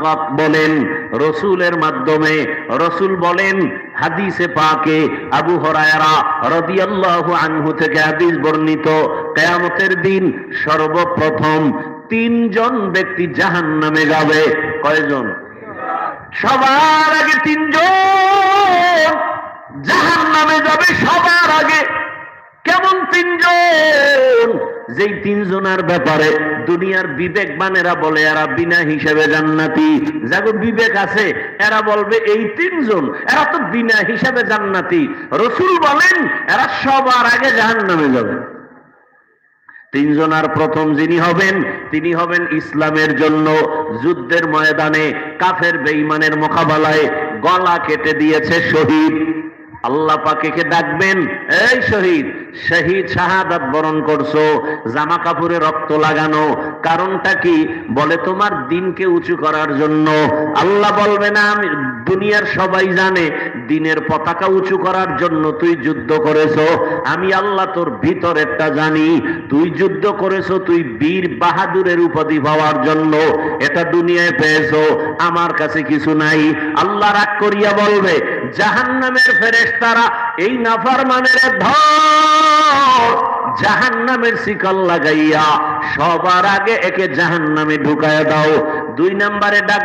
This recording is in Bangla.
ফাকাত বলেন রাসূলের মাধ্যমে। রাসূল বলেন হাদিসে পাকে, আবু হুরায়রা রাদিয়াল্লাহু আনহু থেকে হাদিস বর্ণিত, কিয়ামতের দিন সর্বপ্রথম তিনজন ব্যক্তি জাহান্নামে যাবে। কয়জন? সবার আগে তিনজন জাহান্নামে যাবে, সবার আগে। কেমন তিনজন? যেই তিনজনের ব্যাপারে দুনিয়ার বিবেকবানেরা বলে এরা বিনা হিসাবে জান্নাতি। যাদের বিবেক আছে এরা বলবে এই তিনজন, এরা তো বিনা হিসাবে জান্নাতি। রাসূল বলেন এরা সবার আগে জাহান্নামে যাবে। তিনজনের প্রথম যিনি হবেন, তিনি হবেন ইসলামের জন্য যুদ্ধের ময়দানে কাফের বেঈমানের মোকাবেলায় গলা কেটে দিয়েছে শহীদ। আল্লাহ পাকে ডাকবেন, এই শহীদ, শহীদ শাহাদাত বরণ করছো, জামা কাপড়ে রক্ত লাগানো, কারণটা কি? বলে তোমার দিনকে উঁচু করার জন্য। আল্লাহ বলবে না, আমি দুনিয়ার সবাই জানে দিনের পতাকা উঁচু করার জন্য তুই যুদ্ধ করেছো, আমি আল্লাহ তোর ভিতরেরটা জানি। তুই যুদ্ধ করেছো তুই বীর বাহাদুরের উপাধি পাওয়ার জন্য, এটা দুনিয়ায় পেয়েছো, আমার কাছে কিছু নাই। আল্লাহ রাগ করিয়া বলবে, জাহান্নামের ফেরেশতারা এই নাফরমানের ধর, জাহান্নামের শিকল লাগাইয়া সবার আগে একে জাহান্নামে ঢুকায়া দাও। দুই নম্বরে ডাক